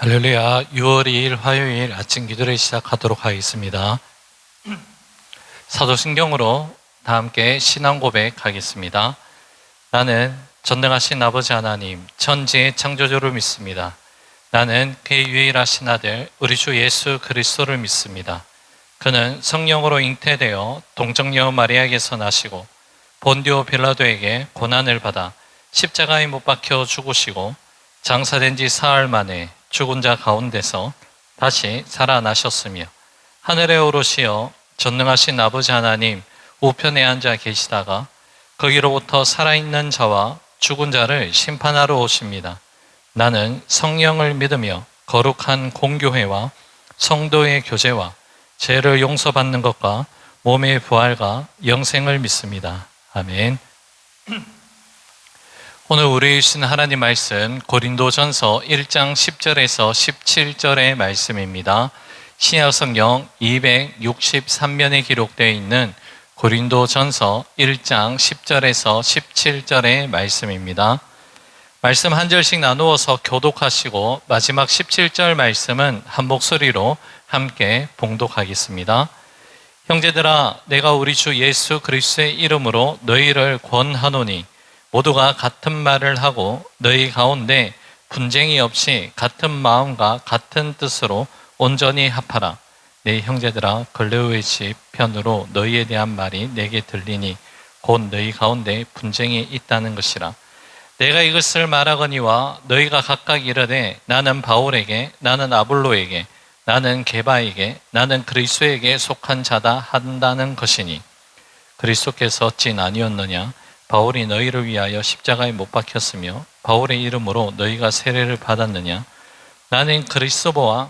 할렐루야. 6월 2일 화요일 아침 기도를 시작하도록 하겠습니다. 사도신경으로 다 함께 신앙 고백하겠습니다. 나는 전능하신 아버지 하나님, 천지의 창조주를 믿습니다. 나는 그의 유일하신 아들 우리 주 예수 그리스도를 믿습니다. 그는 성령으로 잉태되어 동정녀 마리아에게서 나시고 본디오 빌라도에게 고난을 받아 십자가에 못 박혀 죽으시고 장사된 지 사흘 만에 죽은 자 가운데서 다시 살아나셨으며 하늘에 오르시어 전능하신 아버지 하나님 우편에 앉아 계시다가 거기로부터 살아있는 자와 죽은 자를 심판하러 오십니다. 나는 성령을 믿으며 거룩한 공교회와 성도의 교제와 죄를 용서받는 것과 몸의 부활과 영생을 믿습니다. 아멘. 오늘 우리 주신 하나님 말씀 고린도전서 1장 10절에서 17절의 말씀입니다. 신약성경 263면에 기록되어 있는 고린도전서 1장 10절에서 17절의 말씀입니다. 말씀 한 절씩 나누어서 교독하시고 마지막 17절 말씀은 한 목소리로 함께 봉독하겠습니다. 형제들아, 내가 우리 주 예수 그리스도의 이름으로 너희를 권하노니 모두가 같은 말을 하고 너희 가운데 분쟁이 없이 같은 마음과 같은 뜻으로 온전히 합하라. 내 형제들아, 글레오의 집 편으로 너희에 대한 말이 내게 들리니 곧 너희 가운데 분쟁이 있다는 것이라. 내가 이것을 말하거니와 너희가 각각 이르되 나는 바울에게, 나는 아볼로에게, 나는 게바에게, 나는 그리스도에게 속한 자다 한다는 것이니 그리스도께서 어찌 아니었느냐? 바울이 너희를 위하여 십자가에 못 박혔으며 바울의 이름으로 너희가 세례를 받았느냐? 나는 그리스도와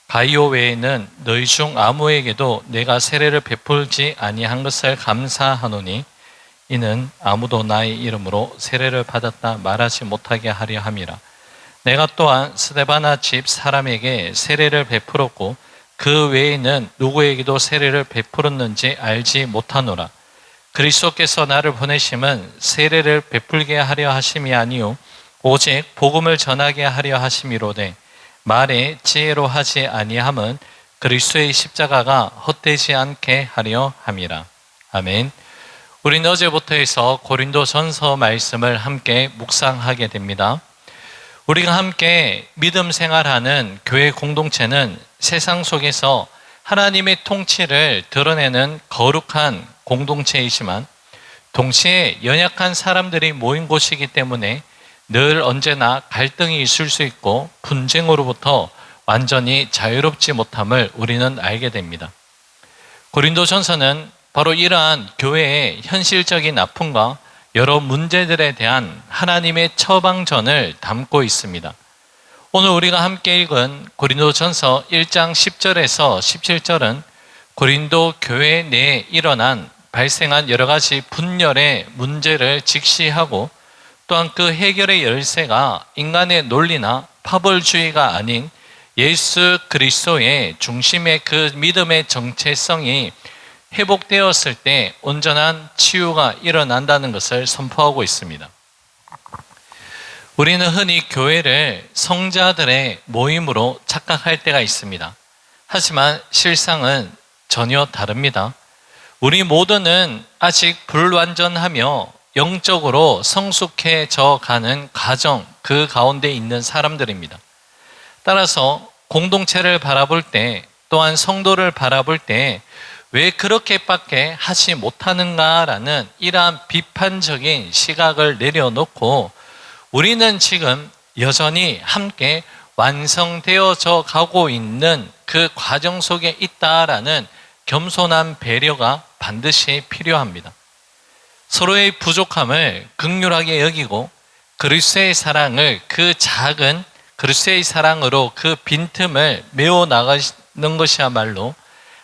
가이오 외에는 너희 중 아무에게도 내가 세례를 베풀지 아니한 것을 감사하노니 이는 아무도 나의 이름으로 세례를 받았다 말하지 못하게 하려 함이라. 내가 또한 스데바나 집 사람에게 세례를 베풀었고 그 외에는 누구에게도 세례를 베풀었는지 알지 못하노라. 그리스도께서 나를 보내심은 세례를 베풀게 하려 하심이 아니요 오직 복음을 전하게 하려 하심이로되 말에 지혜로 하지 아니함은 그리스도의 십자가가 헛되지 않게 하려 함이라. 아멘. 우리는 어제부터 해서 고린도전서 말씀을 함께 묵상하게 됩니다. 우리가 함께 믿음 생활하는 교회 공동체는 세상 속에서 하나님의 통치를 드러내는 거룩한 공동체이지만 동시에 연약한 사람들이 모인 곳이기 때문에 늘 언제나 갈등이 있을 수 있고 분쟁으로부터 완전히 자유롭지 못함을 우리는 알게 됩니다. 고린도전서는 바로 이러한 교회의 현실적인 아픔과 여러 문제들에 대한 하나님의 처방전을 담고 있습니다. 오늘 우리가 함께 읽은 고린도전서 1장 10절에서 17절은 고린도 교회 내에 발생한 여러 가지 분열의 문제를 직시하고 또한 그 해결의 열쇠가 인간의 논리나 파벌주의가 아닌 예수 그리스도의 중심의 그 믿음의 정체성이 회복되었을 때 온전한 치유가 일어난다는 것을 선포하고 있습니다. 우리는 흔히 교회를 성자들의 모임으로 착각할 때가 있습니다. 하지만 실상은 전혀 다릅니다. 우리 모두는 아직 불완전하며 영적으로 성숙해져 가는 과정, 그 가운데 있는 사람들입니다. 따라서 공동체를 바라볼 때 또한 성도를 바라볼 때 왜 그렇게밖에 하지 못하는가라는 이러한 비판적인 시각을 내려놓고 우리는 지금 여전히 함께 완성되어져 가고 있는 그 과정 속에 있다라는 겸손한 배려가 반드시 필요합니다. 서로의 부족함을 긍휼하게 여기고 그리스도의 사랑을 그 작은 그리스도의 사랑으로 그 빈틈을 메워 나가는 것이야말로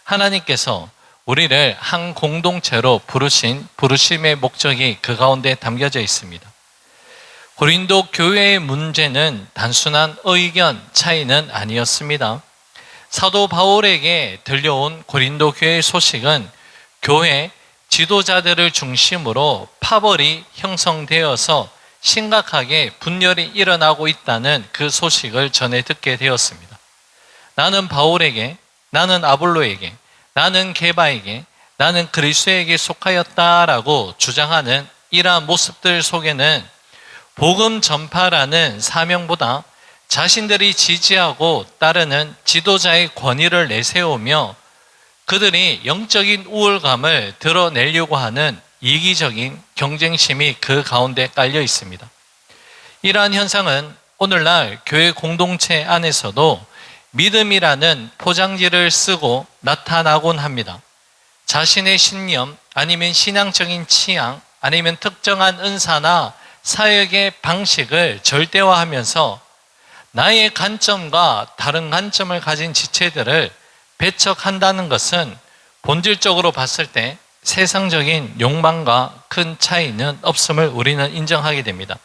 하나님께서 우리를 한 공동체로 부르신 부르심의 목적이 그 가운데 담겨져 있습니다. 고린도 교회의 문제는 단순한 의견 차이는 아니었습니다. 사도 바울에게 들려온 고린도 교회의 소식은 교회 지도자들을 중심으로 파벌이 형성되어서 심각하게 분열이 일어나고 있다는 그 소식을 전해 듣게 되었습니다. 나는 바울에게, 나는 아볼로에게, 나는 게바에게, 나는 그리스도에게 속하였다라고 주장하는 이러한 모습들 속에는 복음 전파라는 사명보다 자신들이 지지하고 따르는 지도자의 권위를 내세우며 그들이 영적인 우월감을 드러내려고 하는 이기적인 경쟁심이 그 가운데 깔려 있습니다. 이러한 현상은 오늘날 교회 공동체 안에서도 믿음이라는 포장지를 쓰고 나타나곤 합니다. 자신의 신념 아니면 신앙적인 취향 아니면 특정한 은사나 사역의 방식을 절대화하면서 나의 관점과 다른 관점을 가진 지체들을 배척한다는 것은 본질적으로 봤을 때 세상적인 욕망과 큰 차이는 없음을 우리는 인정하게 됩니다.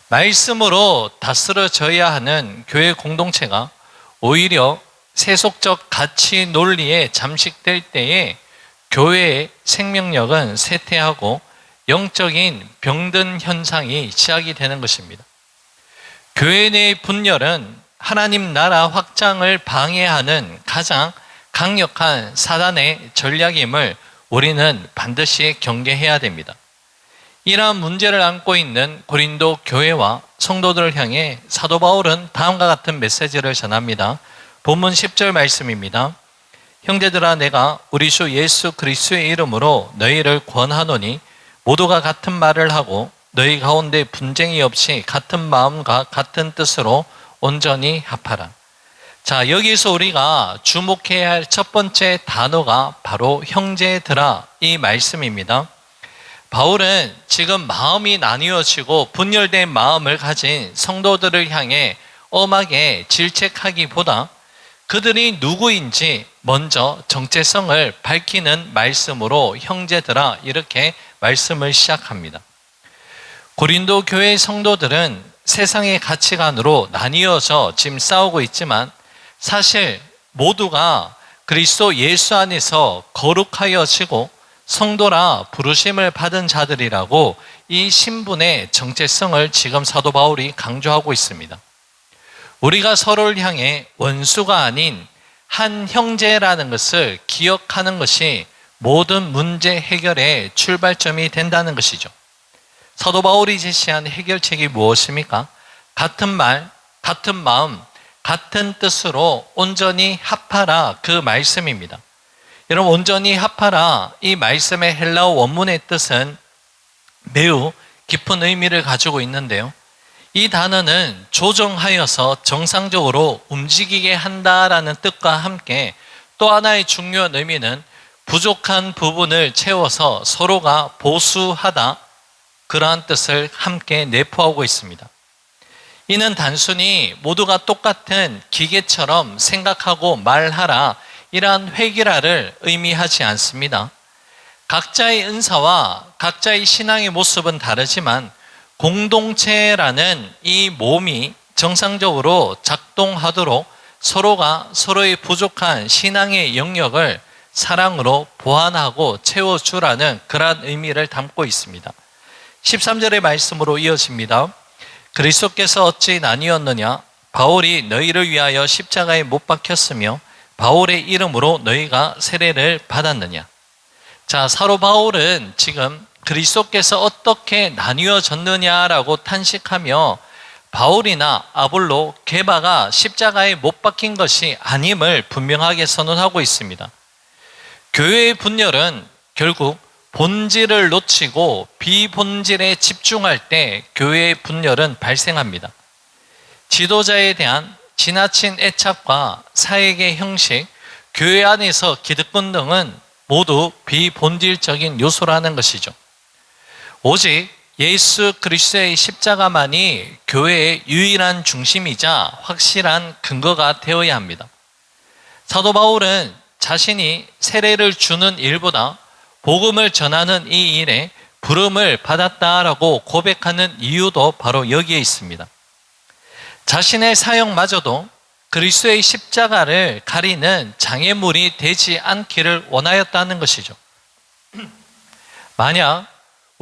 말씀으로 다스려져야 하는 교회 공동체가 오히려 세속적 가치 논리에 잠식될 때에 교회의 생명력은 쇠퇴하고 영적인 병든 현상이 시작이 되는 것입니다. 교회 내의 분열은 하나님 나라 확장을 방해하는 가장 강력한 사단의 전략임을 우리는 반드시 경계해야 됩니다. 이러한 문제를 안고 있는 고린도 교회와 성도들을 향해 사도 바울은 다음과 같은 메시지를 전합니다. 본문 10절 말씀입니다. 형제들아, 내가 우리 주 예수 그리스도의 이름으로 너희를 권하노니 모두가 같은 말을 하고 너희 가운데 분쟁이 없이 같은 마음과 같은 뜻으로 온전히 합하라. 자, 여기서 우리가 주목해야 할 첫 번째 단어가 바로 형제들아 이 말씀입니다. 바울은 지금 마음이 나뉘어지고 분열된 마음을 가진 성도들을 향해 엄하게 질책하기보다 그들이 누구인지 먼저 정체성을 밝히는 말씀으로 형제들아 이렇게 말씀을 시작합니다. 고린도 교회 성도들은 세상의 가치관으로 나뉘어져 지금 싸우고 있지만 사실 모두가 그리스도 예수 안에서 거룩하여지고 성도라 부르심을 받은 자들이라고 이 신분의 정체성을 지금 사도 바울이 강조하고 있습니다. 우리가 서로를 향해 원수가 아닌 한 형제라는 것을 기억하는 것이 모든 문제 해결의 출발점이 된다는 것이죠. 사도 바울이 제시한 해결책이 무엇입니까? 같은 말, 같은 마음, 같은 뜻으로 온전히 합하라 그 말씀입니다. 여러분, 온전히 합하라 이 말씀의 헬라어 원문의 뜻은 매우 깊은 의미를 가지고 있는데요. 이 단어는 조정하여서 정상적으로 움직이게 한다라는 뜻과 함께 또 하나의 중요한 의미는 부족한 부분을 채워서 서로가 보수하다 그러한 뜻을 함께 내포하고 있습니다. 이는 단순히 모두가 똑같은 기계처럼 생각하고 말하라 이러한 회귀라를 의미하지 않습니다. 각자의 은사와 각자의 신앙의 모습은 다르지만 공동체라는 이 몸이 정상적으로 작동하도록 서로가 서로의 부족한 신앙의 영역을 사랑으로 보완하고 채워주라는 그러한 의미를 담고 있습니다. 13절의 말씀으로 이어집니다. 그리스도께서 어찌 나뉘었느냐? 바울이 너희를 위하여 십자가에 못 박혔으며 바울의 이름으로 너희가 세례를 받았느냐? 자, 사도 바울은 지금 그리스도께서 어떻게 나뉘어졌느냐라고 탄식하며 바울이나 아볼로, 게바가 십자가에 못 박힌 것이 아님을 분명하게 선언하고 있습니다. 교회의 분열은 결국 본질을 놓치고 비본질에 집중할 때 교회의 분열은 발생합니다. 지도자에 대한 지나친 애착과 사역의 형식, 교회 안에서 기득권 등은 모두 비본질적인 요소라는 것이죠. 오직 예수 그리스도의 십자가만이 교회의 유일한 중심이자 확실한 근거가 되어야 합니다. 사도 바울은 자신이 세례를 주는 일보다 복음을 전하는 이 일에 부름을 받았다라고 고백하는 이유도 바로 여기에 있습니다. 자신의 사역마저도 그리스도의 십자가를 가리는 장애물이 되지 않기를 원하였다는 것이죠. 만약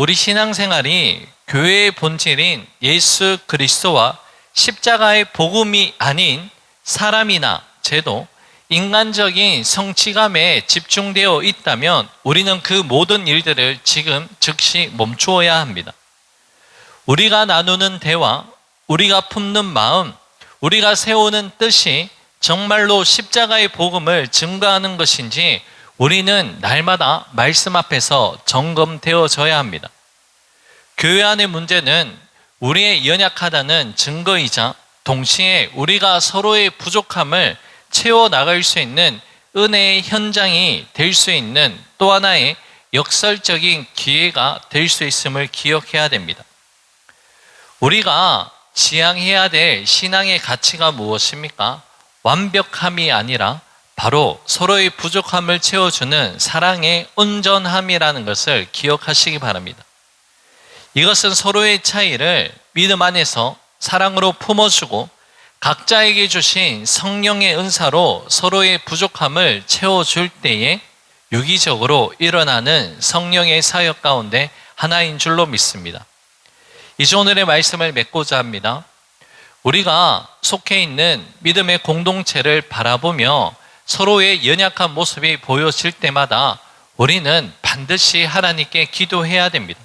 우리 신앙생활이 교회의 본질인 예수 그리스도와 십자가의 복음이 아닌 사람이나 제도, 인간적인 성취감에 집중되어 있다면 우리는 그 모든 일들을 지금 즉시 멈추어야 합니다. 우리가 나누는 대화, 우리가 품는 마음, 우리가 세우는 뜻이 정말로 십자가의 복음을 증거하는 것인지 우리는 날마다 말씀 앞에서 점검되어져야 합니다. 교회 안의 문제는 우리의 연약하다는 증거이자 동시에 우리가 서로의 부족함을 채워나갈 수 있는 은혜의 현장이 될 수 있는 또 하나의 역설적인 기회가 될 수 있음을 기억해야 됩니다. 우리가 지향해야 될 신앙의 가치가 무엇입니까? 완벽함이 아니라 바로 서로의 부족함을 채워주는 사랑의 온전함이라는 것을 기억하시기 바랍니다. 이것은 서로의 차이를 믿음 안에서 사랑으로 품어주고 각자에게 주신 성령의 은사로 서로의 부족함을 채워줄 때에 유기적으로 일어나는 성령의 사역 가운데 하나인 줄로 믿습니다. 이제 오늘의 말씀을 맺고자 합니다. 우리가 속해 있는 믿음의 공동체를 바라보며 서로의 연약한 모습이 보여질 때마다 우리는 반드시 하나님께 기도해야 됩니다.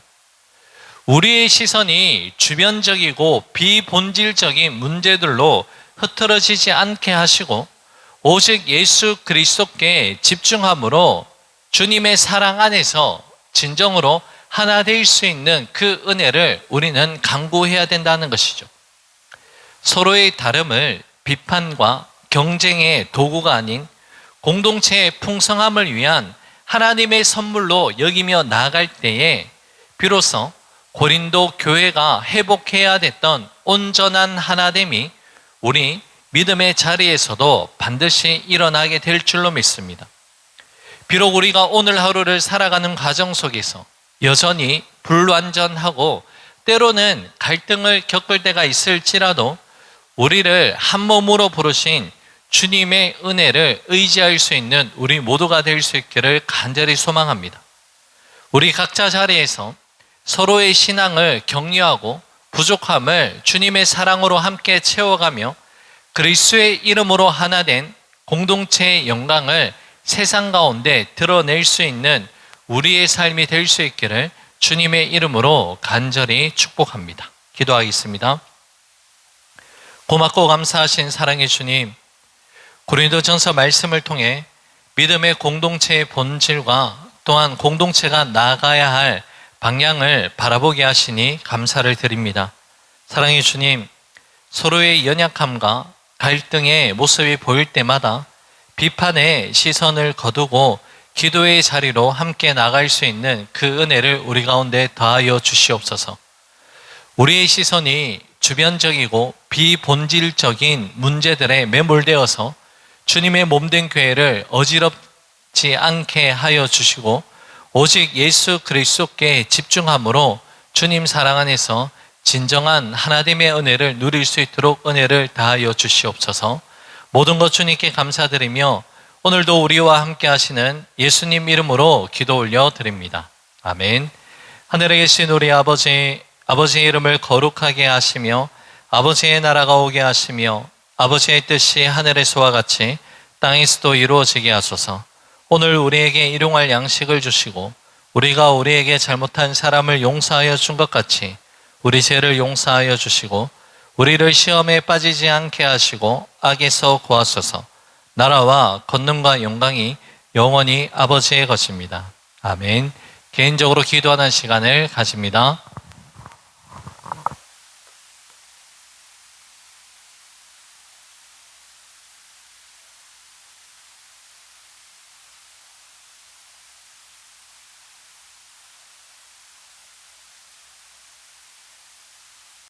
우리의 시선이 주변적이고 비본질적인 문제들로 흐트러지지 않게 하시고 오직 예수 그리스도께 집중함으로 주님의 사랑 안에서 진정으로 하나 될 수 있는 그 은혜를 우리는 강구해야 된다는 것이죠. 서로의 다름을 비판과 경쟁의 도구가 아닌 공동체의 풍성함을 위한 하나님의 선물로 여기며 나아갈 때에 비로소 고린도 교회가 회복해야 됐던 온전한 하나됨이 우리 믿음의 자리에서도 반드시 일어나게 될 줄로 믿습니다. 비록 우리가 오늘 하루를 살아가는 과정 속에서 여전히 불완전하고 때로는 갈등을 겪을 때가 있을지라도 우리를 한 몸으로 부르신 주님의 은혜를 의지할 수 있는 우리 모두가 될 수 있기를 간절히 소망합니다. 우리 각자 자리에서 서로의 신앙을 격려하고 부족함을 주님의 사랑으로 함께 채워가며 그리스도의 이름으로 하나 된 공동체의 영광을 세상 가운데 드러낼 수 있는 우리의 삶이 될 수 있기를 주님의 이름으로 간절히 축복합니다. 기도하겠습니다. 고맙고 감사하신 사랑의 주님, 고린도전서 말씀을 통해 믿음의 공동체의 본질과 또한 공동체가 나아가야 할 방향을 바라보게 하시니 감사를 드립니다. 사랑의 주님, 서로의 연약함과 갈등의 모습이 보일 때마다 비판의 시선을 거두고 기도의 자리로 함께 나갈 수 있는 그 은혜를 우리 가운데 더하여 주시옵소서. 우리의 시선이 주변적이고 비본질적인 문제들에 매몰되어서 주님의 몸된 교회를 어지럽지 않게 하여 주시고 오직 예수 그리스도께 집중함으로 주님 사랑 안에서 진정한 하나님의 은혜를 누릴 수 있도록 은혜를 다하여 주시옵소서. 모든 것 주님께 감사드리며 오늘도 우리와 함께 하시는 예수님 이름으로 기도 올려드립니다. 아멘. 하늘에 계신 우리 아버지, 아버지의 이름을 거룩하게 하시며 아버지의 나라가 오게 하시며 아버지의 뜻이 하늘에서와 같이 땅에서도 이루어지게 하소서. 오늘 우리에게 일용할 양식을 주시고 우리가 우리에게 잘못한 사람을 용서하여 준 것 같이 우리 죄를 용서하여 주시고 우리를 시험에 빠지지 않게 하시고 악에서 구하소서. 나라와 권능과 영광이 영원히 아버지의 것입니다. 아멘. 개인적으로 기도하는 시간을 가집니다.